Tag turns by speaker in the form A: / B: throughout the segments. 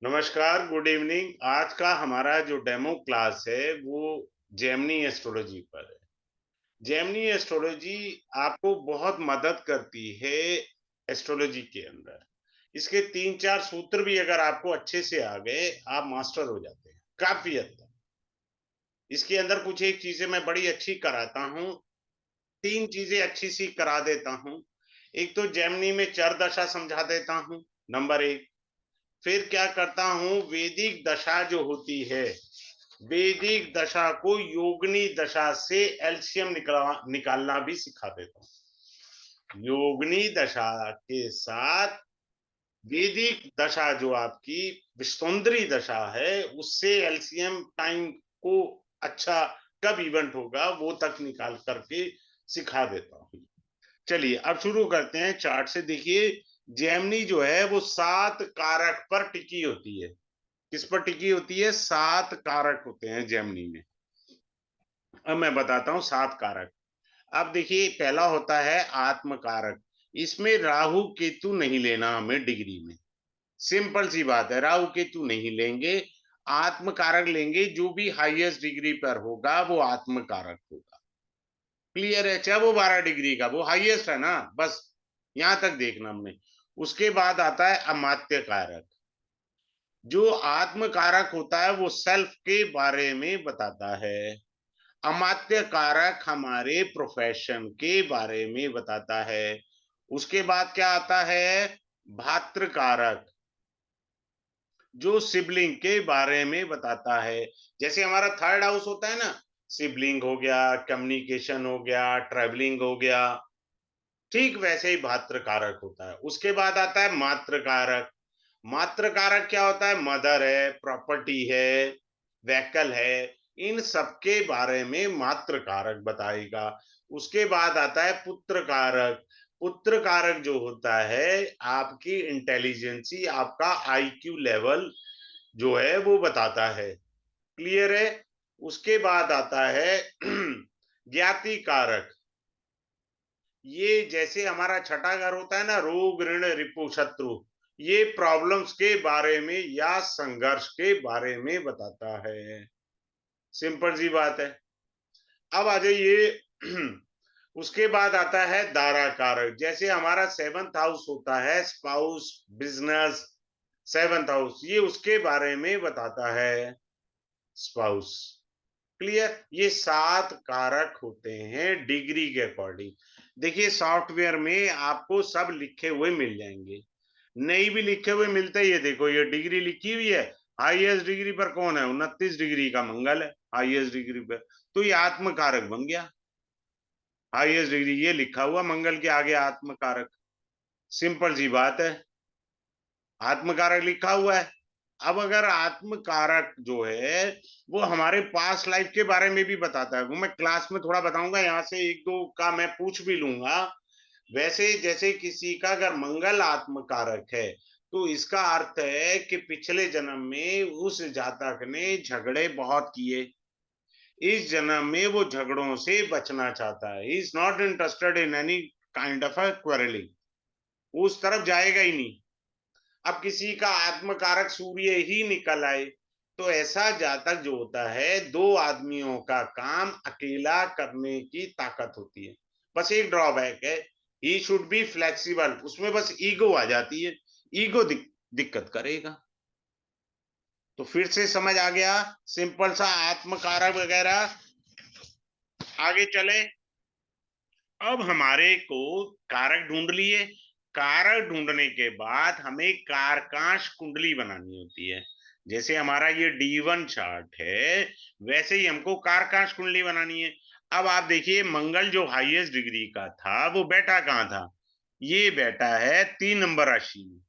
A: नमस्कार, good evening. आज का हमारा जो डेमो क्लास है वो जेमिनी एस्ट्रोलॉजी पर है। जेमिनी एस्ट्रोलॉजी आपको बहुत मदद करती है एस्ट्रोलॉजी के अंदर। इसके 3-4 सूत्र भी अगर आपको अच्छे से आ गए, आप मास्टर हो जाते हैं, काफ़ी हद तक। इसके अंदर कुछ एक चीज़ें मैं बड़ी अच्छी कराता हूँ, 3 चीज़ें अच्छी-सी करा देता हूँ। एक तो जेमिनी में चर दशा समझा देता हूँ, नंबर 1। फिर क्या करता हूँ, वैदिक दशा जो होती है, वैदिक दशा को योगिनी दशा से एलसीएम निकालना भी सिखा देता हूँ। योगिनी दशा के साथ वैदिक दशा जो आपकी विश्वंदरी दशा है, उससे एलसीएम टाइम को अच्छा कब इवेंट होगा वो तक निकाल करके सिखा देता हूँ। चलिए अब शुरू करते हैं चार्ट से। देखिए, जेमिनी जो है वो 7 कारक पर टिकी होती है। किस पर टिकी होती है? 7 कारक होते हैं जेमिनी में। अब मैं बताता हूँ 7 कारक। अब देखिए, पहला होता है आत्म कारक। इसमें राहु केतु नहीं लेना हमें डिग्री में। सिंपल सी बात है, राहु केतु नहीं लेंगे। आत्म कारक लेंगे, जो भी हाईएस्ट डिग्री पर होगा वो आत्म कारक होगा। क्लियर है? चाहे वो 12 डिग्री का, वो हाईएस्ट है ना, बस यहां तक देखना हमने। उसके बाद आता है अमात्य कारक। जो आत्म कारक होता है वो सेल्फ के बारे में बताता है। अमात्य कारक हमारे प्रोफेशन के बारे में बताता है। उसके बाद क्या आता है? भात्र कारक, जो सिबलिंग के बारे में बताता है। जैसे हमारा थर्ड हाउस होता है ना, सिबलिंग हो गया, कम्युनिकेशन हो गया, ट्रैवलिंग हो गया, ठीक वैसे ही भात्र कारक होता है। उसके बाद आता है मात्र कारक। मात्र कारक क्या होता है? मदर है, प्रॉपर्टी है, व्हीकल है, इन सबके बारे में मात्र कारक बताएगा। उसके बाद आता है पुत्र कारक। पुत्र कारक जो होता है, आपकी इंटेलिजेंसी, आपका आईक्यू लेवल जो है वो बताता है। क्लियर है? उसके बाद आता है ज्ञाति कारक। ये जैसे हमारा छठा घर होता है ना, रोग ऋण रिपु शत्रु, ये प्रॉब्लम्स के बारे में या संघर्ष के बारे में बताता है। सिंपल सी बात है। अब आ जाइए उसके बाद आता है दारा कारक। जैसे हमारा सेवंथ हाउस होता है, स्पाउस, बिजनेस, सेवंथ हाउस, ये उसके बारे में बताता है, स्पाउस। क्लियर? ये 7 कारक होते हैं डिग्री के अकॉर्डिंग। देखिए, सॉफ्टवेयर में आपको सब लिखे हुए मिल जाएंगे। नहीं भी लिखे हुए मिलते, ये देखो, ये डिग्री लिखी हुई है। हाईएस्ट डिग्री पर कौन है? 29 डिग्री का मंगल है हाईएस्ट डिग्री पर। तो ये आत्म कारक बन गया। हाईएस्ट डिग्री ये लिखा हुआ, मंगल के आगे आत्म कारक। सिंपल सी बात है, आत्म कारक लिखा हुआ है। अब अगर आत्म कारक जो है वो हमारे पास्ट लाइफ के बारे में भी बताता है, वो मैं क्लास में थोड़ा बताऊंगा, यहाँ से एक दो का मैं पूछ भी लूंगा। वैसे जैसे किसी का अगर मंगल आत्म कारक है, तो इसका अर्थ है कि पिछले जन्म में उस जातक ने झगड़े बहुत किए। इस जन्म में वो झगड़ों से बचना चाहता है। He is not interested in any kind of a quarrelling. उस तरफ जाएगा ही नहीं। अब किसी का आत्मकारक सूर्य ही निकल आए, तो ऐसा जातक जो होता है, दो आदमियों का काम अकेला करने की ताकत होती है। बस एक ड्रॉबैक है, ही शुड बी फ्लेक्सिबल। उसमें बस ईगो आ जाती है। ईगो दिक्कत करेगा। तो फिर से समझ आ गया? सिंपल सा आत्मकारक वगैरह। आगे चले। अब हमारे को कारक ढूंढ लिए। कारक ढूंढने के बाद हमें कारकांश कुंडली बनानी होती है। जैसे हमारा ये D1 चार्ट है, वैसे ही हमको कारकांश कुंडली बनानी है। अब आप देखिए, मंगल जो हाईएस्ट डिग्री का था वो बैठा कहाँ था? ये बैठा है 3 नंबर राशि में।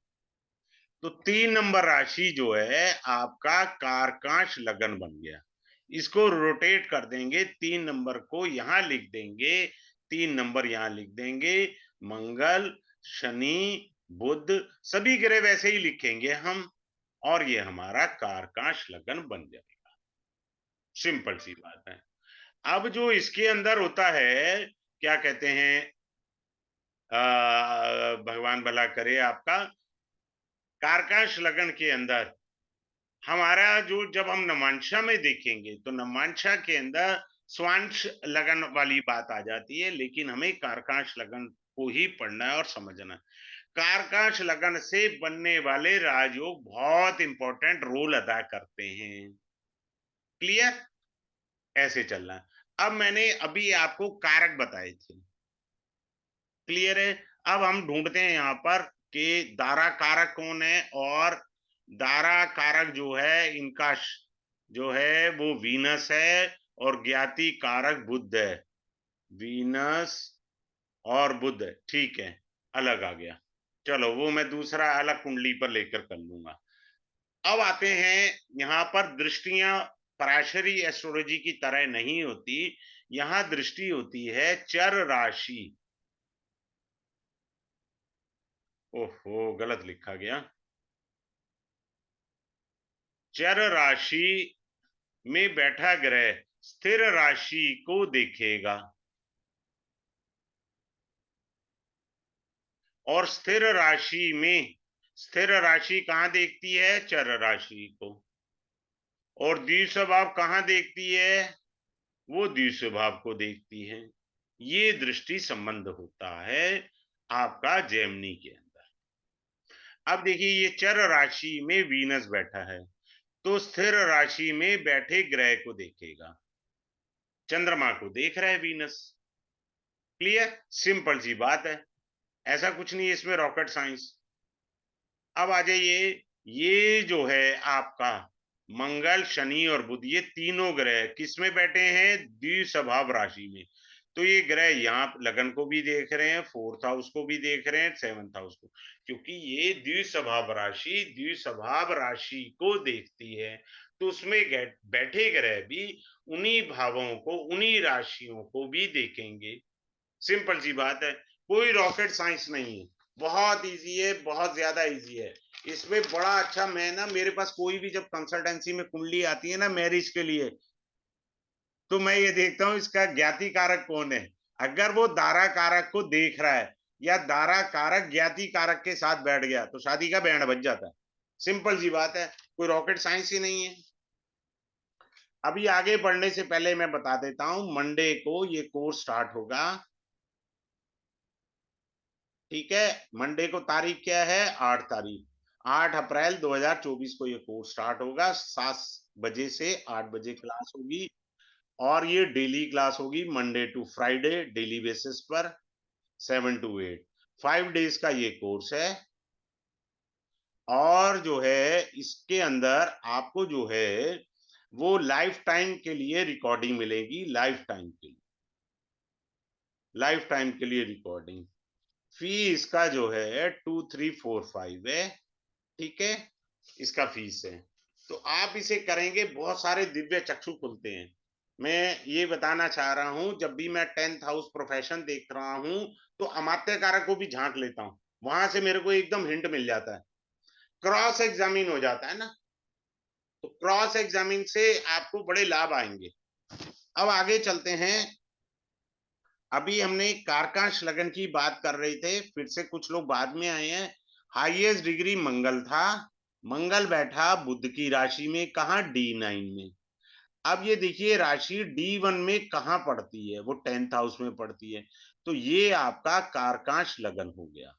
A: तो 3 नंबर राशि जो है आपका कारकांश लगन बन गया। इसको रोटेट कर देंगे, 3 नंबर को यहां लिख देंगे, 3 नंबर यहां लिख देंगे। मंगल, शनि, बुध, सभी ग्रह वैसे ही लिखेंगे हम, और ये हमारा कारकांश लगन बन जाएगा। सिंपल सी बात है। अब जो इसके अंदर होता है, क्या कहते हैं, भगवान भला करे आपका, कारकांश लगन के अंदर हमारा जो जब हम नमांशा में देखेंगे तो नमांशा के अंदर स्वांश लगन वाली बात आ जाती है, लेकिन हमें कारकांश लगन को ही पढ़ना है और समझना है। कारकांश लगन से बनने वाले राजयोग बहुत इंपॉर्टेंट रोल अदा करते हैं। क्लियर? ऐसे चलना है। अब मैंने अभी आपको कारक बताए थे। क्लियर है? अब हम ढूंढते हैं यहाँ पर कि दारा कारक कौन है, और दारा कारक जो है इनका जो है वो वीनस है, और ज्ञाति कारक बुध है। वीनस और बुध, ठीक है, अलग आ गया। चलो वो मैं दूसरा अलग कुंडली पर लेकर कर लूंगा। अब आते हैं यहाँ पर दृष्टियां पराशरी एस्ट्रोलॉजी की तरह नहीं होती। यहाँ दृष्टि होती है चर राशि। ओहो, गलत लिखा गया। चर राशि में बैठा ग्रह स्थिर राशि को देखेगा, और स्थिर राशि कहाँ देखती है? चर राशि को। और द्विस्वभाव कहाँ देखती है? वो द्विस्वभाव को देखती है। ये दृष्टि संबंध होता है आपका जेमिनी के अंदर। अब देखिए, ये चर राशि में वीनस बैठा है, तो स्थिर राशि में बैठे ग्रह को देखेगा। चंद्रमा को देख रहा है वीनस। क्लियर? सिंपल सी बात है, ऐसा कुछ नहीं है इसमें रॉकेट साइंस। अब आ जाइए, ये जो है आपका मंगल, शनि और बुध, ये तीनों ग्रह किस में बैठे हैं? द्विस्वभाव राशि में। तो ये ग्रह यहाँ लगन को भी देख रहे हैं, फोर्थ हाउस को भी देख रहे हैं, सेवंथ हाउस को, क्योंकि ये द्विस्वभाव राशि को देखती है। तो उसमें बैठे ग्रह भी उन्हीं भावों को, उन्हीं राशियों को भी देखेंगे। सिंपल सी बात है, कोई रॉकेट साइंस नहीं है, बहुत इजी है, बहुत ज्यादा इजी है। इसमें बड़ा अच्छा, मैं ना, मेरे पास कोई भी जब कंसल्टेंसी में कुंडली आती है ना मैरिज के लिए, तो मैं ये देखता हूँ इसका ज्ञाति कारक कौन है। अगर वो दारा कारक को देख रहा है, या दारा कारक ज्ञाति कारक के साथ बैठ गया, तो शादी का बैंड बज जाता है। सिंपल सी बात है, कोई रॉकेट साइंस ही नहीं है। अभी आगे बढ़ने से पहले मैं बता देता हूँ, मंडे को ये कोर्स स्टार्ट होगा। ठीक है, मंडे को तारीख क्या है? 8 तारीख, 8 अप्रैल 2024 को ये कोर्स स्टार्ट होगा। 7 बजे से 8 बजे क्लास होगी, और ये डेली क्लास होगी, Monday to Friday daily basis पर, 7 to 8, 5 डेज का ये कोर्स है। और जो है इसके अंदर आपको जो है वो लाइफ टाइम के लिए रिकॉर्डिंग मिलेगी, लाइफ टाइम के लिए रिकॉर्डिंग। फी इसका जो है 2345 है। ठीक है, इसका फीस है। तो आप इसे करेंगे, बहुत सारे दिव्य चक्षु खुलते हैं। मैं ये बताना चाह रहा हूं, जब भी मैं 10th हाउस प्रोफेशन देख रहा हूं, तो अमात्य कारक को भी झांक लेता हूं, वहां से मेरे को एकदम हिंट मिल जाता है, क्रॉस एग्जामिन हो जाता है ना। तो क्रॉस एग्जामिन से आपको बड़े लाभ आएंगे। अब आगे चलते हैं। अभी हमने कारकांश लगन की बात कर रहे थे, फिर से कुछ लोग बाद में आए हैं। हाईएस्ट डिग्री मंगल था, मंगल बैठा बुध की राशि में, कहा? D9 में। अब ये देखिए, राशि D1 में कहा पड़ती है? वो 10th हाउस में पड़ती है। तो ये आपका कारकांश लगन हो गया।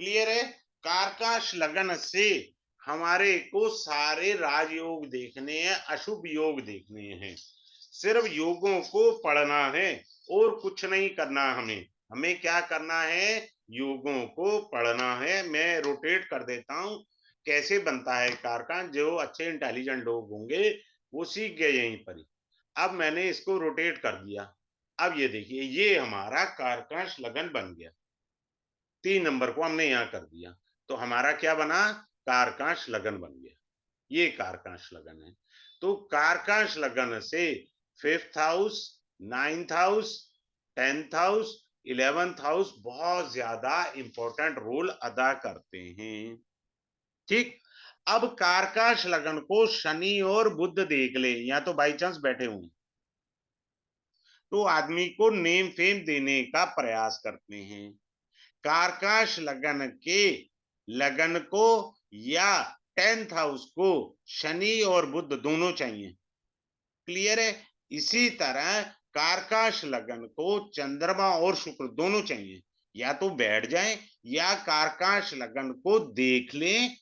A: क्लियर है? कारकांश लगन से हमारे को सारे राजयोग देखने हैं, अशुभ योग देखने हैं। सिर्फ योगों को पढ़ना है और कुछ नहीं करना। हमें हमें क्या करना है? योगों को पढ़ना है। मैं रोटेट कर देता हूं कैसे बनता है कारकांश। जो अच्छे इंटेलिजेंट लोग होंगे वो सीख गए यहीं पर ही। अब मैंने इसको रोटेट कर दिया। अब ये देखिए, ये हमारा कारकांश लगन बन गया। 3 नंबर को हमने यहां कर दिया, तो हमारा क्या बना? कारकांश लगन बन गया। ये कारकांश लगन है। तो कारकांश लगन से 5th house, 9th house, 10th house, 11th house बहुत ज्यादा इंपॉर्टेंट रोल अदा करते हैं। ठीक। अब कारकांश लगन को शनि और बुध देख ले, या तो बाई चांस बैठे हुए, तो आदमी को नेम फेम देने का प्रयास करते हैं। कारकाश लगन के लगन को या 10th हाउस को शनि और बुध दोनों चाहिए। क्लियर है? इसी तरह कारकाश लगन को चंद्रमा और शुक्र दोनों चाहिए। या तो बैठ जाएं या कारकाश लगन को देख लें,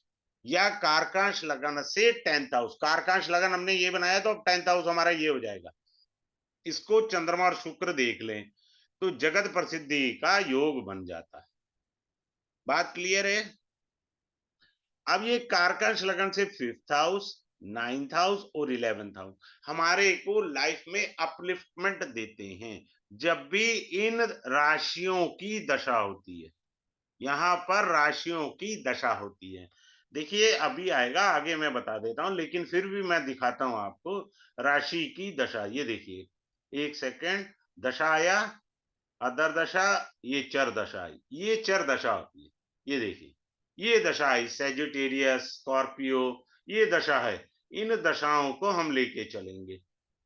A: या कारकाश लगन से 10th हाउस, कारकाश लगन हमने ये बनाया तो अब 10th हाउस हमारा ये हो जाएगा, इसको चंद्रमा और शुक्र देख लें तो जगत प्रसिद्धि का योग बन जाता है। बात क्लियर है? अब ये कारकाश लगन से 5th हाउस, 9th हाउस और 11th हाउस हमारे को लाइफ में अपलिफ्टमेंट देते हैं जब भी इन राशियों की दशा होती है। यहाँ पर राशियों की दशा होती है। देखिए अभी आएगा, आगे मैं बता देता हूं, लेकिन फिर भी मैं दिखाता हूं आपको राशि की दशा। ये देखिए, एक सेकेंड, दशा आया, अदर दशा, ये चर दशा आई, ये चर दशा होती है। ये देखिए, ये दशा आई सेजिटेरियस, स्कॉर्पियो, ये दशा है। इन दशाओं को हम लेके चलेंगे,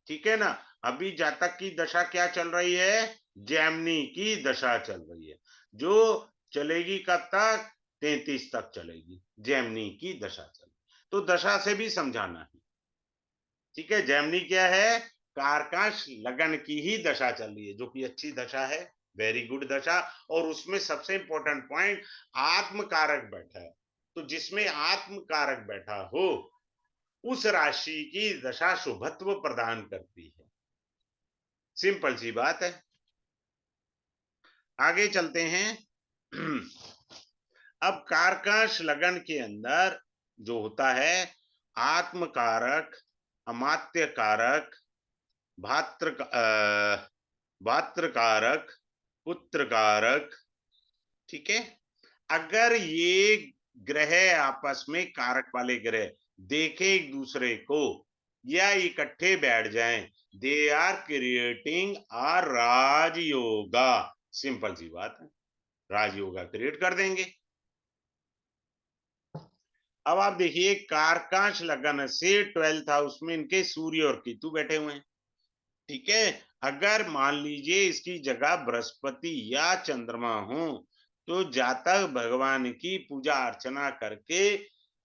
A: ठीक है ना। अभी जातक की दशा क्या चल रही है? जैमिनी की दशा चल रही है, जो चलेगी कब तक? 33 तक चलेगी, जैमिनी की दशा चल। तो दशा से भी समझाना है, ठीक है। जैमिनी क्या है? कारकाश लगन की ही दशा चल रही है, जो कि अच्छी दशा है, वेरी गुड दशा। और उसमें सबसे इंपॉर्टेंट पॉइंट, आत्म कारक बैठा है। तो जिसमें आत्म कारक बैठा हो उस राशि की दशा शुभत्व प्रदान करती है। सिंपल सी बात है। आगे चलते हैं। अब कारकाश लगन के अंदर जो होता है, आत्म कारक, अमात्य कारक, भात्र भात्र कारक, पुत्र कारक, ठीक है। अगर ये ग्रह आपस में, कारक वाले ग्रह देखे एक दूसरे को या इकट्ठे बैठ जाएं, they are creating a Rajyoga. Simple सी बात है, राजयोगा क्रिएट कर देंगे। अब आप देखिए, कारकाश लगन से 12th हाउस में इनके सूर्य और केतु बैठे हुए हैं, ठीक है। अगर मान लीजिए इसकी जगह बृहस्पति या चंद्रमा हो तो जातक भगवान की पूजा अर्चना करके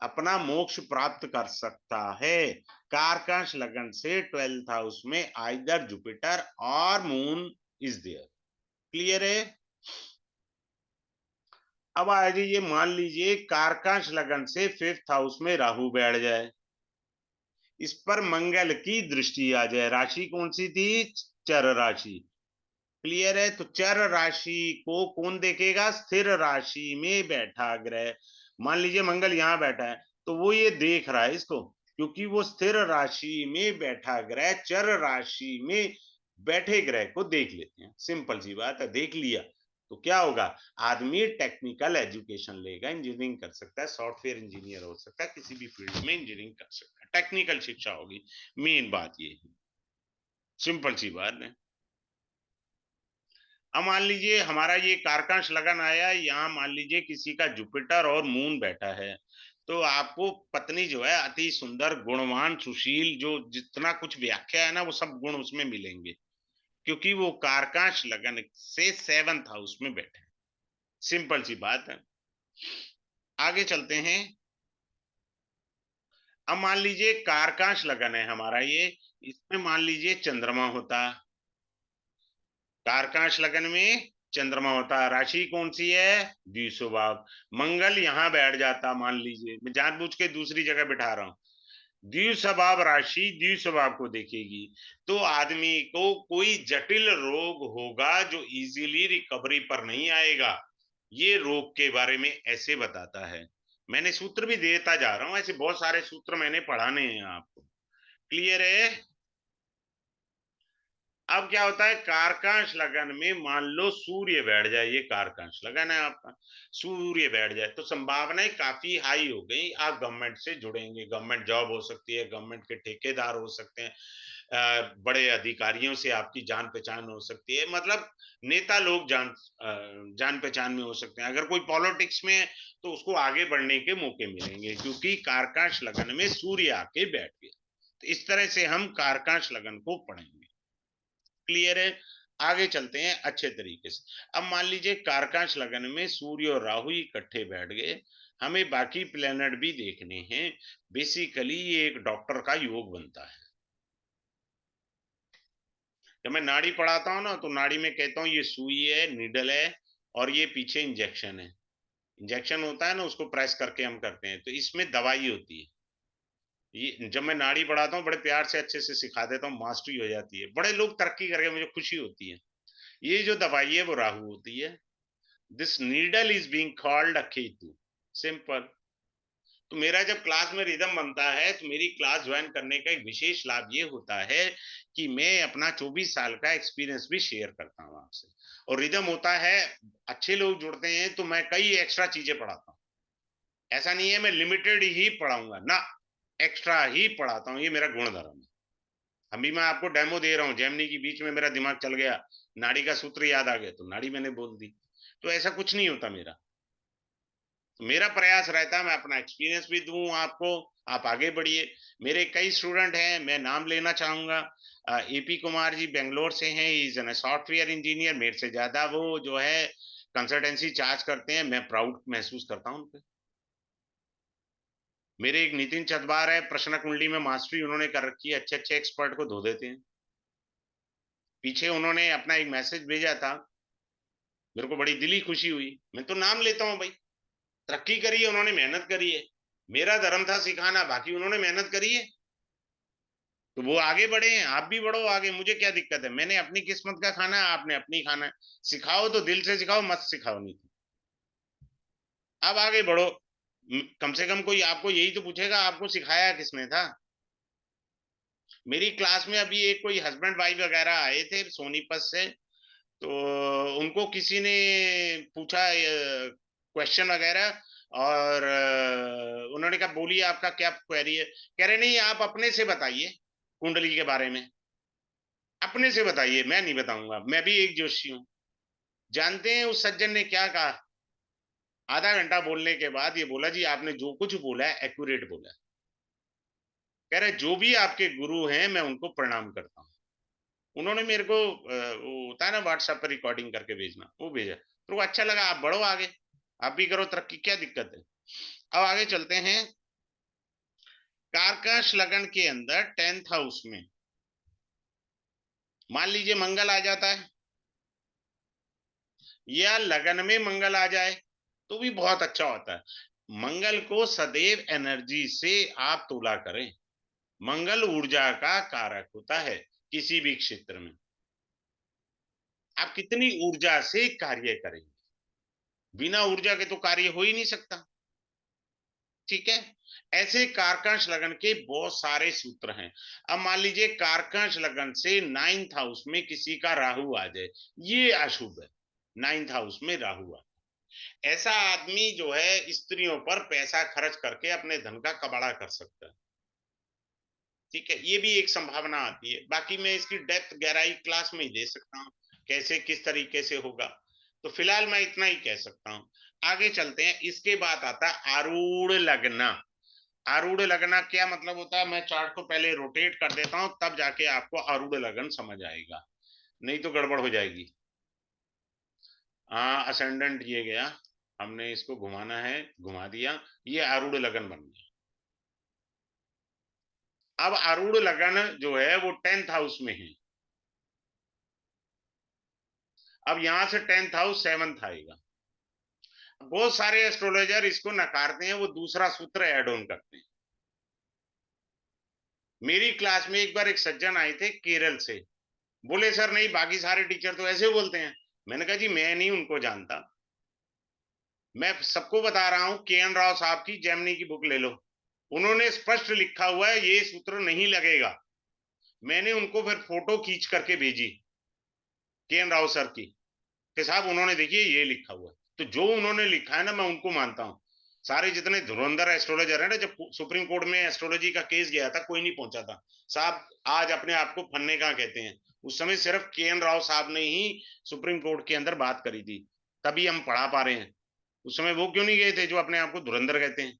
A: अपना मोक्ष प्राप्त कर सकता है। कारकाश लगन से 12th हाउस में आइदर जुपिटर और मून इज देयर। क्लियर है? अब आ जाइए, मान लीजिए कारकाश लगन से 5th हाउस में राहु बैठ जाए, इस पर मंगल की दृष्टि आ जाए। राशि कौन सी थी? चर राशि। क्लियर है? तो चर राशि को कौन देखेगा? स्थिर राशि में बैठा ग्रह। मान लीजिए मंगल यहां बैठा है तो वो ये देख रहा है इसको, क्योंकि वो स्थिर राशि में बैठा ग्रह चर राशि में बैठे ग्रह को देख लेते हैं। सिंपल सी बात है, देख लिया तो क्या होगा? आदमी टेक्निकल एजुकेशन लेगा, इंजीनियरिंग कर सकता है, सॉफ्टवेयर इंजीनियर हो सकता है, किसी भी फील्ड में इंजीनियरिंग कर सकता है, टेक्निकल शिक्षा होगी। मेन बात ये है, सिंपल सी बात है। अब मान लीजिए हमारा ये कारकांश लगन आया, यहाँ मान लीजिए किसी का जुपिटर और मून बैठा है, तो आपको पत्नी जो है अति सुंदर, गुणवान, सुशील, जो जितना कुछ व्याख्या है ना वो सब गुण उसमें मिलेंगे, क्योंकि वो कारकांश लगन से 7th हाउस में बैठे हैं। सिंपल सी बात है। आगे चलते हैं। अब मान लीजिए कारकांश लगन है हमारा ये, इसमें मान लीजिए चंद्रमा होता, कारकांश लगन में चंद्रमा होता, राशि कौन सी है? द्विषभाव। मंगल यहां बैठ जाता, मान लीजिए, मैं जानबूझ के दूसरी जगह बिठा रहा हूं। द्विस्वभाव राशि द्विस्वभाव को देखेगी तो आदमी को कोई जटिल रोग होगा जो इजीली रिकवरी पर नहीं आएगा। ये रोग के बारे में ऐसे बताता है। मैंने सूत्र भी देता जा रहा हूं, ऐसे बहुत सारे सूत्र मैंने पढ़ाने हैं आपको। क्लियर है? अब क्या होता है, कारकांश लगन में मान लो सूर्य बैठ जाए, ये कारकांश लगन है आपका, सूर्य बैठ जाए तो संभावनाएं काफी हाई हो गई, आप गवर्नमेंट से जुड़ेंगे, गवर्नमेंट जॉब हो सकती है, गवर्नमेंट के ठेकेदार हो सकते हैं, बड़े अधिकारियों से आपकी जान पहचान हो सकती है, मतलब नेता लोग जान पहचान में हो सकते हैं। अगर कोई पॉलिटिक्स में है तो उसको आगे बढ़ने के मौके मिलेंगे, क्योंकि कारकांश लगन में सूर्य आके बैठ गया। तो इस तरह से हम कारकांश लगन को पढ़ेंगे। क्लियर है? आगे चलते हैं अच्छे तरीके से। अब मान लीजिए कारकांश लगन में सूर्य और राहु इकट्ठे बैठ गए, हमें बाकी प्लेनेट भी देखने हैं। बेसिकली ये एक डॉक्टर का योग बनता है। जब मैं नाड़ी पढ़ाता हूँ ना, तो नाड़ी में कहता हूँ ये सुई है, नीडल है, और ये पीछे इंजेक्शन है। इंजेक्शन होता है ना, उसको प्रेस करके हम करते हैं, तो इसमें दवाई होती है। ये जब मैं नाड़ी पढ़ाता हूँ, बड़े प्यार से अच्छे से सिखा देता हूँ, मास्टरी हो जाती है, बड़े लोग तरक्की करके, मुझे खुशी होती है। ये जो दवाई है वो राहु होती है। This needle is being called a Ketu. Simple. तो मेरा जब क्लास में रिदम बनता है, तो मेरी क्लास ज्वाइन करने का एक विशेष लाभ ये होता है कि मैं अपना 24 साल का एक्सपीरियंस भी शेयर करता हूँ आपसे। और रिदम होता है, अच्छे लोग जुड़ते हैं, तो मैं कई एक्स्ट्रा चीजें पढ़ाता हूँ। ऐसा नहीं है मैं लिमिटेड ही पढ़ाऊंगा ना, एक्स्ट्रा ही पढ़ाता हूँ। ये मेरा गुण धर्म है। अभी मैं आपको डेमो दे रहा हूँ, जेमिनी के बीच में मेरा दिमाग चल गया, नाड़ी का सूत्र याद आ गया, तो नाड़ी मैंने बोल दी। तो ऐसा कुछ नहीं होता मेरा। तो मेरा प्रयास रहता है मैं अपना एक्सपीरियंस भी दूं आपको, आप आगे बढ़िए। मेरे कई स्टूडेंट हैं, मैं नाम लेना चाहूंगा। एपी कुमार जी बेंगलोर से हैं, इज एन सॉफ्टवेयर इंजीनियर। मेरे से ज्यादा वो जो है कंसल्टेंसी चार्ज करते हैं, मैं प्राउड महसूस करता हूं उन पे। मेरे एक नितिन चतवार है, प्रश्न कुंडली में मास्टरी उन्होंने कर रखी है, अच्छे अच्छे एक्सपर्ट को धो देते हैं। पीछे उन्होंने अपना एक मैसेज भेजा था, मेरे को बड़ी दिली खुशी हुई। मैं तो नाम लेता हूँ भाई, तरक्की करी है उन्होंने, मेहनत करी है। मेरा धर्म था सिखाना, बाकी उन्होंने मेहनत करी है, तो वो आगे बढ़े हैं। आप भी बढ़ो आगे, मुझे क्या दिक्कत है। मैंने अपनी किस्मत का खाना है, आपने अपनी खाना है। सिखाओ तो दिल से सिखाओ, मत सिखाओ नहीं तो अब आगे बढ़ो। कम से कम कोई आपको यही तो पूछेगा आपको सिखाया किसने था। मेरी क्लास में अभी एक कोई हस्बैंड वाइफ वगैरह आए थे सोनीपत से, तो उनको किसी ने पूछा क्वेश्चन वगैरह, और उन्होंने कहा बोलिए आपका क्या क्वेरी है। कह रहे नहीं, आप अपने से बताइए कुंडली के बारे में, अपने से बताइए, मैं नहीं बताऊंगा, मैं भी एक जोशी हूँ। जानते हैं उस सज्जन ने क्या कहा? आधा घंटा बोलने के बाद ये बोला, जी आपने जो कुछ बोला है एक्यूरेट बोला है। कह रहे जो भी आपके गुरु हैं मैं उनको प्रणाम करता हूँ। उन्होंने मेरे को वो होता है ना व्हाट्सएप पर रिकॉर्डिंग करके भेजना, वो भेजा, तो वो अच्छा लगा। आप बढ़ो आगे, आप भी करो तरक्की, क्या दिक्कत है। अब आगे चलते हैं। कारकाश लगन के अंदर 10th हाउस में मान लीजिए मंगल आ जाता है, या लगन में मंगल आ जाए, तो भी बहुत अच्छा होता है। मंगल को सदैव एनर्जी से आप तुला करें। मंगल ऊर्जा का कारक होता है किसी भी क्षेत्र में। आप कितनी ऊर्जा से कार्य करेंगे, बिना ऊर्जा के तो कार्य हो ही नहीं सकता। ठीक है। ऐसे कारकांश लगन के बहुत सारे सूत्र हैं। अब मान लीजिए कारकांश लगन से 9th हाउस में किसी का राहु आ जाए, ये अशुभ है। 9th हाउस में राहु आ, ऐसा आदमी जो है स्त्रियों पर पैसा खर्च करके अपने धन का कबाड़ा कर सकता है। ठीक है, ये भी एक संभावना आती है। बाकी मैं इसकी डेप्थ गहराई क्लास में ही दे सकता हूँ, कैसे किस तरीके से होगा। तो फिलहाल मैं इतना ही कह सकता हूँ। आगे चलते हैं। इसके बाद आता है आरूढ़ लगना। आरूढ़ लगना क्या मतलब होता है, मैं चार्ट को पहले रोटेट कर देता हूं, तब जाके आपको आरूढ़ लगन समझ आएगा, नहीं तो गड़बड़ हो जाएगी। हाँ, असेंडेंट ये गया, हमने इसको घुमाना है, घुमा दिया, ये आरूढ़ लगन बन गया। अब आरूढ़ लगन जो है वो 10th हाउस में है। अब यहां से 10th हाउस 7th आएगा। बहुत सारे एस्ट्रोलॉजर इसको नकारते हैं, वो दूसरा सूत्र ऐड ऑन करते हैं। मेरी क्लास में एक बार एक सज्जन आए थे केरल से, बोले सर नहीं, बाकी सारे टीचर तो ऐसे बोलते हैं। मैंने कहा जी मैं नहीं उनको जानता, मैं सबको बता रहा हूं, के एन राव साहब की जेमिनी की बुक ले लो, उन्होंने स्पष्ट लिखा हुआ है ये सूत्र नहीं लगेगा। मैंने उनको फिर फोटो खींच करके भेजी के एन राव सर की, कि साहब उन्होंने देखिए ये लिखा हुआ है। तो जो उन्होंने लिखा है ना, मैं उनको मानता हूँ। सारे जितने धुरंधर एस्ट्रोलॉजर है ना, जब सुप्रीम कोर्ट में एस्ट्रोलॉजी का केस गया था, कोई नहीं पहुंचा था। साहब आज अपने आप को फन्ने का कहते हैं, उस समय सिर्फ के एन राव साहब ने ही सुप्रीम कोर्ट के अंदर बात करी थी, तभी हम पढ़ा पा रहे हैं। उस समय वो क्यों नहीं गए थे जो अपने आप को धुरंधर कहते हैं।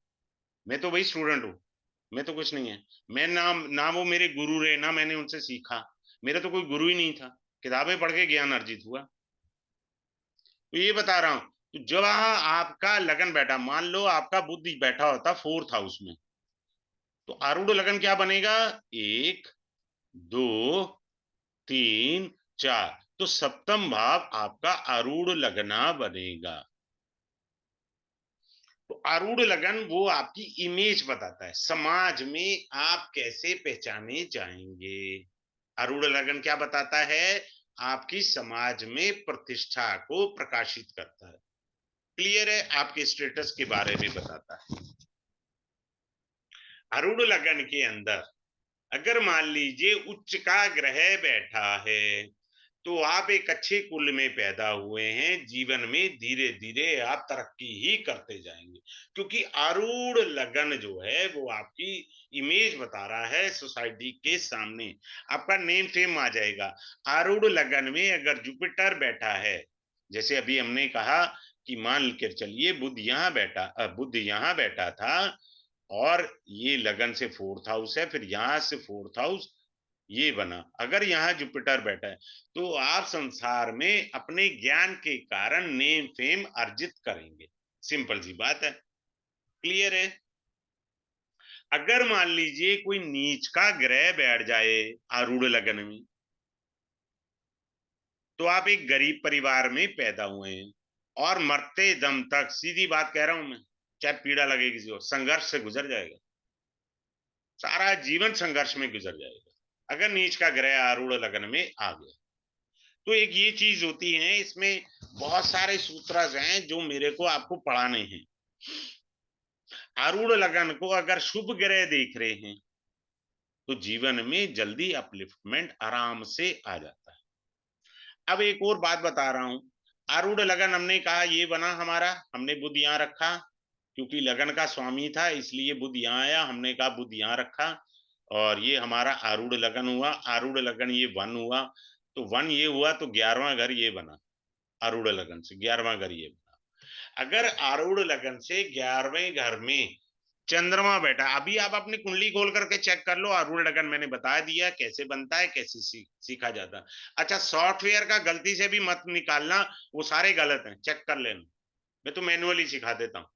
A: मैं तो वही स्टूडेंट हूँ, मैं तो कुछ नहीं है। मैं ना वो मेरे गुरु रहे, ना मैंने उनसे सीखा। मेरा तो कोई गुरु ही नहीं था, किताबें पढ़ के ज्ञान अर्जित हुआ। तो ये बता रहा हूँ, तो जब आपका लगन बैठा, मान लो आपका बुद्धि बैठा होता फोर्थ हाउस में, तो आरूढ़ लगन क्या बनेगा? 1, 2, 3, 4। तो सप्तम भाव आपका आरूढ़ लगना बनेगा। तो आरूढ़ लगन वो आपकी इमेज बताता है, समाज में आप कैसे पहचाने जाएंगे। आरूढ़ लगन क्या बताता है? आपकी समाज में प्रतिष्ठा को प्रकाशित करता है। क्लियर है? आपके स्टेटस के बारे में बताता है। आरूढ़ लगन के अंदर अगर मान लीजिए उच्च का ग्रह बैठा है, तो आप एक अच्छे कुल में पैदा हुए हैं, जीवन में धीरे धीरे आप तरक्की ही करते जाएंगे, क्योंकि आरूढ़ लगन जो है वो आपकी इमेज बता रहा है सोसाइटी के सामने, आपका नेम फेम आ जाएगा। आरूढ़ लगन में अगर जुपिटर बैठा है, जैसे अभी हमने कहा कि मान कर चलिए बुध यहाँ बैठा था, और ये लगन से फोर्थ हाउस है, फिर यहां से फोर्थ हाउस ये बना, अगर यहाँ जुपिटर बैठा है, तो आप संसार में अपने ज्ञान के कारण नेम फेम अर्जित करेंगे। सिंपल सी बात है। क्लियर है? अगर मान लीजिए कोई नीच का ग्रह बैठ जाए आरूढ़ लगन में, तो आप एक गरीब परिवार में पैदा हुए हैं, और मरते दम तक, सीधी बात कह रहा हूं मैं, चाहे पीड़ा लगे किसी को, संघर्ष से गुजर जाएगा, सारा जीवन संघर्ष में गुजर जाएगा अगर नीच का ग्रह आरूढ़ लगन में आ गया। तो एक ये चीज होती है, इसमें बहुत सारे सूत्र हैं जो मेरे को आपको पढ़ाने हैं। आरूढ़ लगन को अगर शुभ ग्रह देख रहे हैं, तो जीवन में जल्दी अपलिफ्टमेंट आराम से आ जाता है। अब एक और बात बता रहा हूं। आरूढ़ लगन हमने कहा ये बना हमारा, हमने बुध यहाँ रखा, क्योंकि लगन का स्वामी था इसलिए बुध यहाँ आया, हमने कहा बुध यहाँ रखा, और ये हमारा आरूढ़ लगन हुआ। आरूढ़ लगन ये वन हुआ, तो वन ये हुआ, तो 11वां घर ये बना। आरूढ़ लगन से 11वां घर ये बना। अगर आरूढ़ लगन से 11वें घर में चंद्रमा बैठा, अभी आप अपनी कुंडली खोल करके चेक कर लो, आरूढ़ लगन मैंने बता दिया कैसे बनता है, कैसे सीखा जाता है। अच्छा, सॉफ्टवेयर का गलती से भी मत निकालना, वो सारे गलत हैं, चेक कर लेना। मैं तो मैनुअली सिखा देता हूँ,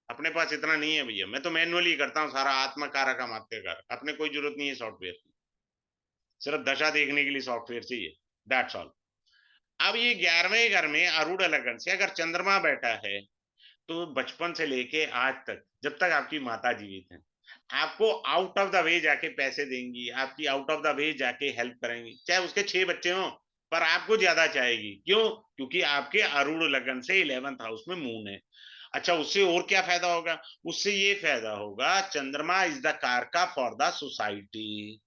A: अपने पास इतना नहीं है भैया, मैं तो मैनुअली करता हूँ सारा, आत्मकारक मात्यकार, अपने कोई जरूरत नहीं है सॉफ्टवेयर की, सिर्फ दशा देखने के लिए सॉफ्टवेयर चाहिए, दैट्स ऑल। अब ये 11वें घर में आरूढ़ लगन से अगर चंद्रमा बैठा है, तो बचपन से लेके आज तक, जब तक आपकी माता जीवित हैं, आपको आउट ऑफ द वे जाके पैसे देंगी, आपकी आउट ऑफ द वे जाके हेल्प करेंगी, चाहे उसके 6 बच्चे हों, पर आपको ज्यादा चाहेगी। क्यों? क्योंकि आपके आरूढ़ लगन से 11th हाउस में मून है। अच्छा, उससे और क्या फायदा होगा? उससे ये फायदा होगा, चंद्रमा इज द कारका फॉर द सोसाइटी,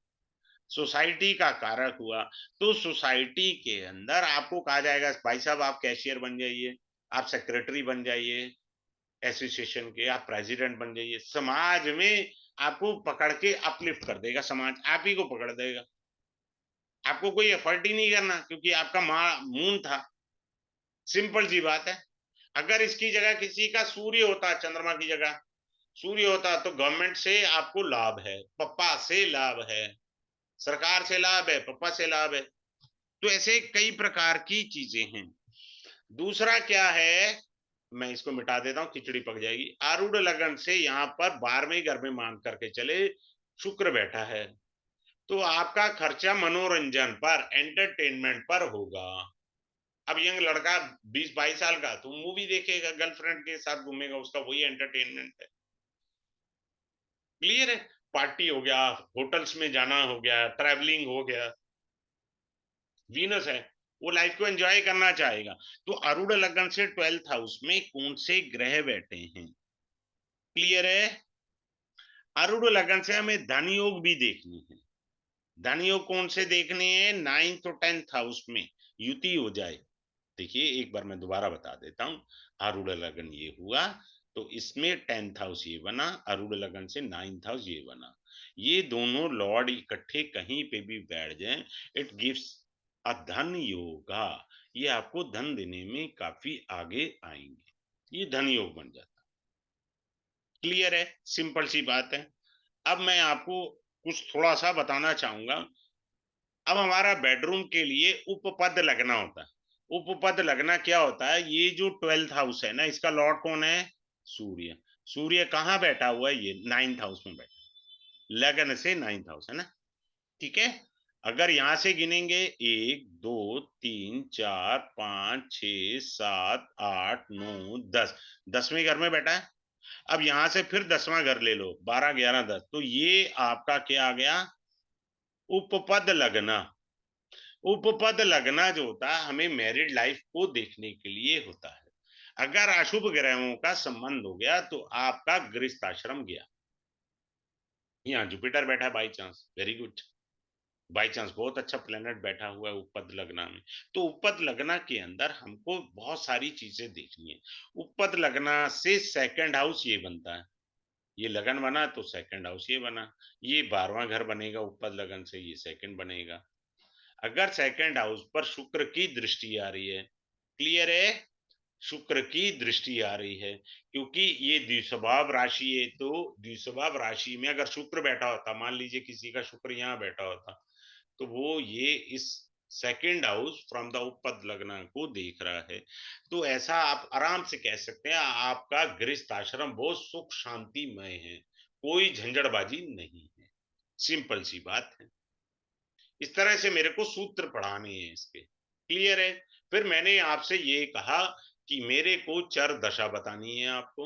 A: सोसाइटी का कारक हुआ, तो सोसाइटी के अंदर आपको कहा जाएगा भाई साहब आप कैशियर बन जाइए, आप सेक्रेटरी बन जाइए एसोसिएशन के, आप प्रेसिडेंट बन जाइए, समाज में आपको पकड़ के अपलिफ्ट कर देगा, समाज आप ही को पकड़ देगा, आपको कोई एफर्ट ही नहीं करना, क्योंकि आपका मून था। सिंपल सी बात है। अगर इसकी जगह किसी का सूर्य होता, चंद्रमा की जगह सूर्य होता, तो गवर्नमेंट से आपको लाभ है, पप्पा से लाभ है, सरकार से लाभ है, पप्पा से लाभ है। तो ऐसे कई प्रकार की चीजें हैं। दूसरा क्या है, मैं इसको मिटा देता हूं, खिचड़ी पक जाएगी। आरूढ़ लगन से यहाँ पर 12वें घर में मान करके चले शुक्र बैठा है, तो आपका खर्चा मनोरंजन पर, एंटरटेनमेंट पर होगा। अब यंग लड़का 20-22 साल का, तो मूवी देखेगा, गर्लफ्रेंड के साथ घूमेगा, उसका वही एंटरटेनमेंट है। क्लियर है? पार्टी हो गया, होटल्स में जाना हो गया, ट्रैवलिंग हो गया, वीनस है, वो लाइफ को एंजॉय करना चाहेगा। तो आरूढ़ लगन से 12th हाउस में कौन से ग्रह बैठे हैं? क्लियर है? आरूढ़ लगन से हमें धन योग भी देखनी है। धन योग कौन से देखने हैं? 9th और 10th हाउस में युति हो जाए। देखिए एक बार मैं दोबारा बता देता हूं। आरूढ़ लगन ये हुआ, तो इसमें 10th हाउस ये बना, आरूढ़ लगन से 9th हाउस ये बना, ये दोनों लॉर्ड इकट्ठे कहीं पे भी बैठ जाएं, इट गिव्स अ धन योगा, ये आपको धन देने में काफी आगे आएंगे, ये धन योग बन जाता। क्लियर है? सिंपल सी बात है। अब मैं आपको कुछ थोड़ा सा बताना चाहूंगा। अब हमारा बेडरूम के लिए उपपद लगना होता है। उपपद लगना क्या होता है, ये जो 12th हाउस है ना, इसका लॉर्ड कौन है, सूर्य। सूर्य कहाँ बैठा हुआ है, ये 9th हाउस में बैठा, लगन से 9th हाउस है ना, ठीक है। अगर यहां से गिनेंगे 1 2 3 4 5 6 7 8 9 10, 10वें घर में बैठा है। अब यहां से फिर 10वां घर ले लो, 12 11 10, तो ये आपका क्या आ गया, उपपद लगना। उपपद लगना जो होता है हमें मैरिड लाइफ को देखने के लिए होता है। अगर अशुभ ग्रहों का संबंध हो गया तो आपका गृहस्थ आश्रम गया। यहाँ जुपिटर बैठा by chance, very good, by chance बहुत अच्छा प्लेनेट बैठा हुआ है उपपद लगना में। तो उपपद लगना के अंदर हमको बहुत सारी चीजें देखनी है। उपपद लगना से सेकंड हाउस ये बनता है, ये लगन बना तो सेकंड हाउस ये बना, ये 12वां घर बनेगा उपपद लगन से, ये सेकंड बनेगा। अगर सेकंड हाउस पर शुक्र की दृष्टि आ रही है, क्लियर है, शुक्र की दृष्टि आ रही है, क्योंकि ये द्विस्वभाव राशि है, तो द्विस्वभाव राशि में अगर शुक्र बैठा होता, मान लीजिए किसी का शुक्र यहाँ बैठा होता, तो वो ये इस सेकंड हाउस फ्रॉम द उपपद लग्न को देख रहा है। तो ऐसा आप आराम से कह सकते हैं आपका गृहस्थ आश्रम बहुत सुख शांतिमय है, कोई झंझटबाजी नहीं है, सिंपल सी बात है। इस तरह से मेरे को सूत्र पढ़ाने हैं इसके, क्लियर है। फिर मैंने आपसे ये कहा कि मेरे को चर दशा बतानी है आपको,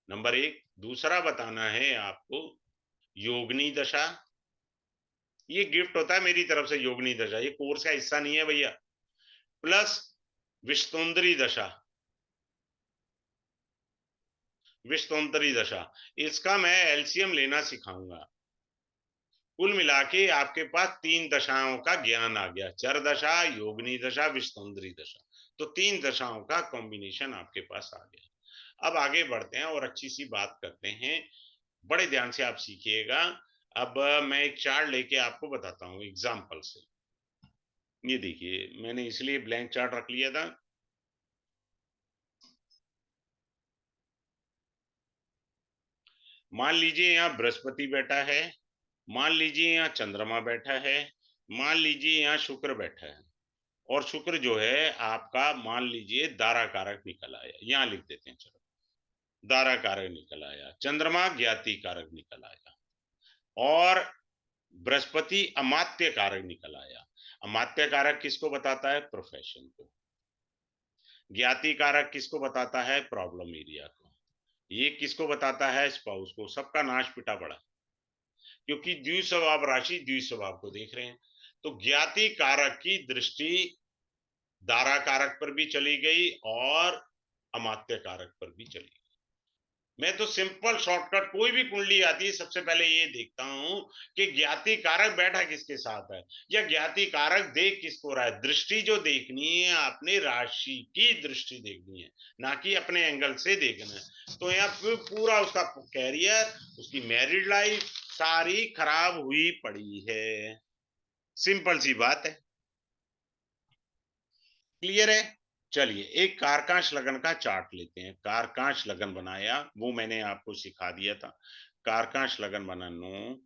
A: नंबर 1। दूसरा बताना है आपको योगनी दशा, ये गिफ्ट होता है मेरी तरफ से, योगनी दशा ये कोर्स का हिस्सा नहीं है भैया। प्लस विश्वोत्तरी दशा, विश्वोत्तरी दशा, इसका मैं एलसीएम लेना सिखाऊंगा। कुल मिला के आपके पास 3 दशाओं का ज्ञान आ गया, चर दशा, योगनी दशा, विश्वोत्तरी दशा। तो 3 दशाओं का कॉम्बिनेशन आपके पास आ गया। अब आगे बढ़ते हैं और अच्छी सी बात करते हैं, बड़े ध्यान से आप सीखिएगा। अब मैं एक चार्ट लेके आपको बताता हूँ एग्जाम्पल से। ये देखिए, मैंने इसलिए ब्लैंक चार्ट रख लिया था, मान लीजिए यहाँ बृहस्पति बैठा है, मान लीजिए यहाँ चंद्रमा बैठा है, मान लीजिए यहाँ शुक्र बैठा है, और शुक्र जो है आपका मान लीजिए दारा कारक निकल आया, यहाँ लिख देते हैं, चलो दारा कारक निकल आया, चंद्रमा ज्ञाति कारक निकल आया, और बृहस्पति अमात्य कारक निकल आया। अमात्य कारक किसको बताता है, प्रोफेशन को। ज्ञाति कारक किसको बताता है, प्रॉब्लम एरिया को। ये किसको बताता है, स्पाउस को। सबका नाश पिटा पड़ा, क्योंकि द्विस्वभाव राशि द्विस्वभाव को देख रहे हैं। तो ज्ञाति कारक की दृष्टि दारा कारक पर भी चली गई और अमात्य कारक पर भी चली गई। मैं तो सिंपल शॉर्टकट, कोई भी कुंडली आती है सबसे पहले ये देखता हूं कि ज्ञाति कारक बैठा किसके साथ है, या ज्ञाति कारक देख किसको रहा है। दृष्टि जो देखनी है आपने, राशि की दृष्टि देखनी है, ना कि अपने एंगल से देखना है। तो यहाँ पूरा उसका कैरियर, उसकी मैरिड लाइफ सारी खराब हुई पड़ी है, सिंपल सी बात है, क्लियर है। चलिए एक कारकांश लगन का चार्ट लेते हैं। कारकांश लगन बनाया, वो मैंने आपको सिखा दिया था। कारकांश लगन बनानो,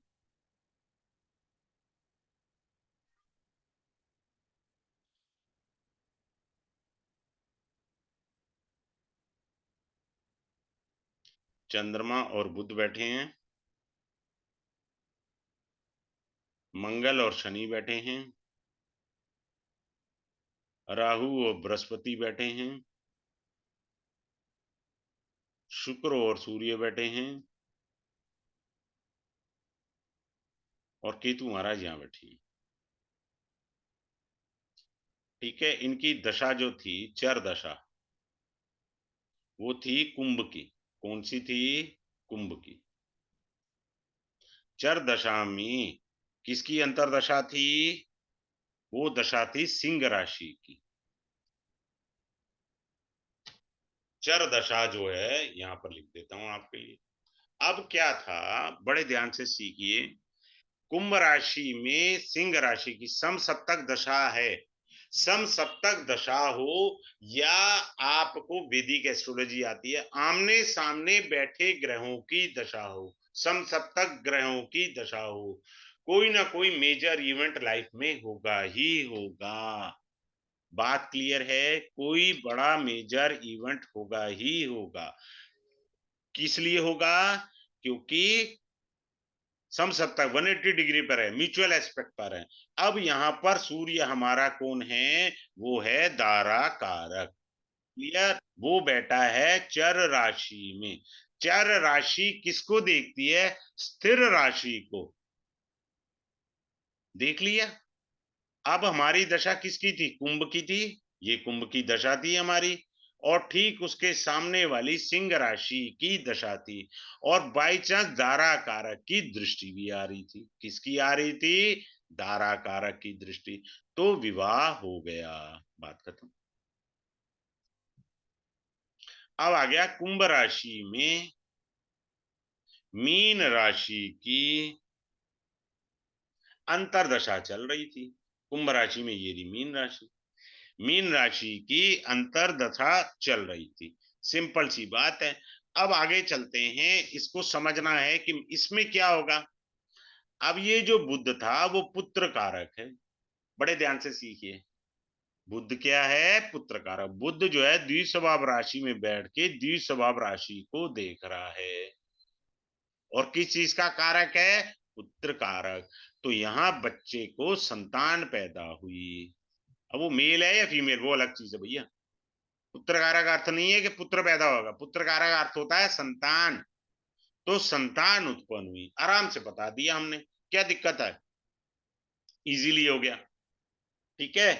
A: चंद्रमा और बुध बैठे हैं, मंगल और शनि बैठे हैं, राहु और बृहस्पति बैठे हैं, शुक्र और सूर्य बैठे हैं, और केतु महाराज यहाँ बैठे हैं। ठीक है, इनकी दशा जो थी चर दशा, वो थी कुंभ की। कौन सी थी, कुंभ की। चर दशा में किसकी अंतरदशा थी, वो दशा थी सिंह राशि की। चर दशा जो है यहाँ पर लिख देता हूं आपके लिए। अब क्या था, बड़े ध्यान से सीखिए। कुंभ राशि में सिंह राशि की समसप्तक दशा है। समसप्तक दशा हो, या आपको वैदिक एस्ट्रोलॉजी आती है, आमने सामने बैठे ग्रहों की दशा हो, समसप्तक ग्रहों की दशा हो, कोई ना कोई मेजर इवेंट लाइफ में होगा ही होगा। बात क्लियर है? कोई बड़ा मेजर इवेंट होगा ही होगा। किस लिए होगा? क्योंकि समसप्तक 180 डिग्री पर है, म्यूचुअल एस्पेक्ट पर है। अब यहाँ पर सूर्य हमारा कौन है? वो है दारा कारक। क्लियर? वो बैठा है चर राशि में। चर राशि किसको देखती है? स्थिर राशि को। देख लिया? अब हमारी दशा किसकी थी? कुंभ की थी। ये कुंभ की दशा थी हमारी, और ठीक उसके सामने वाली सिंह राशि की दशा थी। और बाई चांस दारा कारक की दृष्टि भी आ रही थी। किसकी आ रही थी? दारा कारक की दृष्टि। तो विवाह हो गया, बात खत्म। अब आ गया कुंभ राशि में मीन राशि की अंतरदशा चल रही थी। कुंभ राशि में ये रही मीन राशि। मीन राशि की अंतरदशा चल रही थी। सिंपल सी बात है। अब आगे चलते हैं, इसको समझना है कि इसमें क्या होगा। अब ये जो बुध था वो पुत्र कारक है। बड़े ध्यान से सीखिए। बुध क्या है? पुत्र कारक। बुध जो है द्विस्वभाव राशि में बैठ के द्विस्वभाव राशि को देख रहा है, और किस चीज का कारक है? पुत्र कारक। तो यहाँ बच्चे को संतान पैदा हुई। अब वो मेल है या फीमेल, वो अलग चीज है भैया। पुत्र कारक अर्थ नहीं है कि पुत्र पैदा होगा। पुत्र कारक अर्थ होता है संतान। तो संतान उत्पन्न हुई, आराम से बता दिया हमने। क्या दिक्कत है? इजीली हो गया। ठीक है।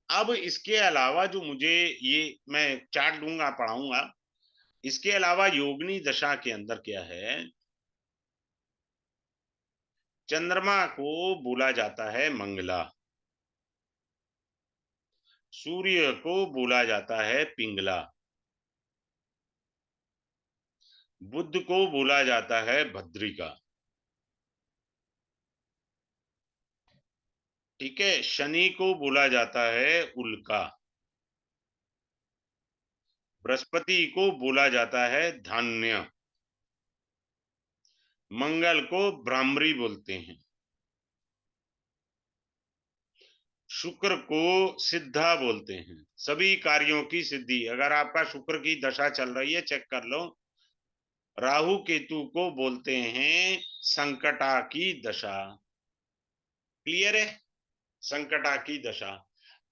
A: अब इसके अलावा जो मुझे, ये मैं चार्ट दूंगा, पढ़ाऊंगा। इसके अलावा योगिनी दशा के अंदर क्या है? चंद्रमा को बोला जाता है मंगला, सूर्य को बोला जाता है पिंगला, बुध को बोला जाता है भद्रिका। ठीक है। शनि को बोला जाता है उल्का, बृहस्पति को बोला जाता है धान्य, मंगल को भ्रामरी बोलते हैं, शुक्र को सिद्धा बोलते हैं। सभी कार्यों की सिद्धि। अगर आपका शुक्र की दशा चल रही है, चेक कर लो। राहु केतु को बोलते हैं संकटा की दशा। क्लियर है? संकटा की दशा।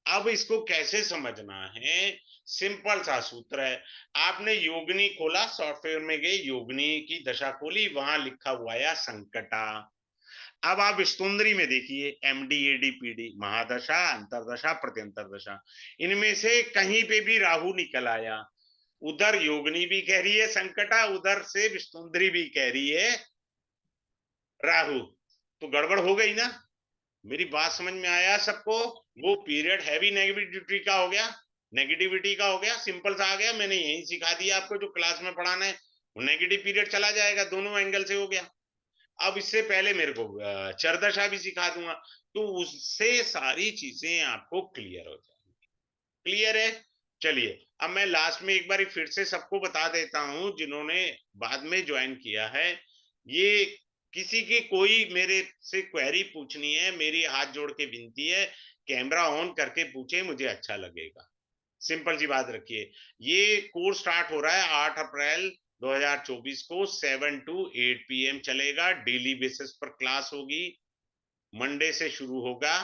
A: अब इसको कैसे समझना है? सिंपल सा सूत्र है। आपने योगिनी खोला, सॉफ्टवेयर में गए, योगिनी की दशा खोली, वहां लिखा हुआ है संकटा। अब आप स्तुंदरी में देखिए, MD AD PD, महादशा, अंतरदशा, प्रत्यंतर दशा। इनमें से कहीं पे भी राहु निकल आया, उधर योगिनी भी कह रही है संकटा, उधर से विस्तुंदरी भी कह रही है राहु। तो गड़बड़ हो गई ना? मेरी बात समझ में आया सबको? वो पीरियड हैवी नेगेटिविटी का हो गया, नेगेटिविटी का हो गया, सिंपल सा आ गया। मैंने यही सिखा दिया आपको, जो क्लास में पढ़ाना है। नेगेटिव पीरियड चला जाएगा, दोनों एंगल से हो गया। अब इससे पहले मेरे को चरदशा भी सिखा दूंगा, तो उससे सारी चीजें आपको क्लियर हो जाएंगी। क्लियर है? चलिए, अब मैं लास्ट में एक बार फिर से सबको बता देता हूं, जिन्होंने बाद में ज्वाइन किया है। ये किसी की कोई मेरे से क्वेरी पूछनी है, मेरी हाथ जोड़ के विनती है, कैमरा ऑन करके पूछे, मुझे अच्छा लगेगा। सिंपल सी बात रखिए। ये कोर्स स्टार्ट हो रहा है 8 अप्रैल 2024 को, 7 to 8 PM चलेगा। डेली बेसिस पर क्लास होगी, मंडे से शुरू होगा।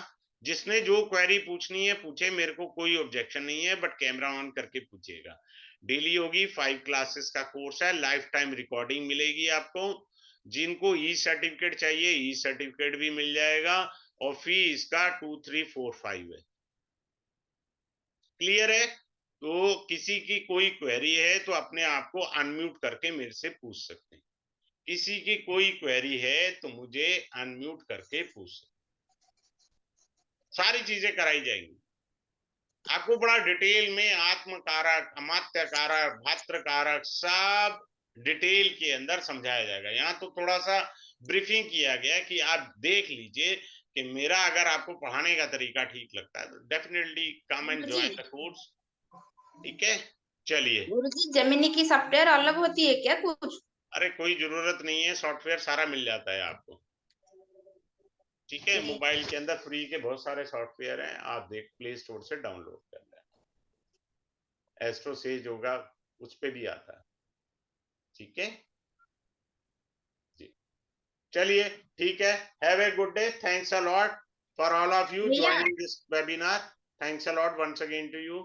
A: जिसने जो क्वेरी पूछनी है पूछे, मेरे को कोई ऑब्जेक्शन नहीं है, बट कैमरा ऑन करके पूछेगा। डेली होगी, 5 क्लासेस का कोर्स है, लाइफ टाइम रिकॉर्डिंग मिलेगी आपको। जिनको ई सर्टिफिकेट चाहिए, ई सर्टिफिकेट भी मिल जाएगा, और फी इसका 2345 है। क्लियर है? तो किसी की कोई क्वेरी है तो अपने आप को अनम्यूट करके मेरे से पूछ सकते हैं। किसी की कोई क्वेरी है तो मुझे अनम्यूट करके पूछ सकते हैं। सारी चीजें कराई जाएंगी आपको, बड़ा डिटेल में। आत्म कारक, अमात्य कारक, भात्र कारक, सब डिटेल के अंदर समझाया जाएगा। यहाँ तो थोड़ा सा ब्रीफिंग किया गया कि आप देख लीजिए कि मेरा अगर आपको पढ़ाने का तरीका ठीक लगता है तो definitely come and
B: Guruji,
A: join the course. ठीक है। चलिए।
B: गुरुजी जेमिनी की सॉफ्टवेयर अलग होती है क्या कुछ?
A: अरे कोई जरूरत नहीं है, सॉफ्टवेयर सारा मिल जाता है आपको। ठीक है। मोबाइल के अंदर फ्री के बहुत सारे सॉफ्टवेयर हैं, आप देख प्ले स्टोर से डाउनलोड कर लें। एस्ट्रो सेज होगा, उस पे भी आता है। ठीक है जी, चलिए ठीक है। Have a good day, thanks a lot for all of you
B: भैया
A: joining this webinar. Thanks a lot once again to you.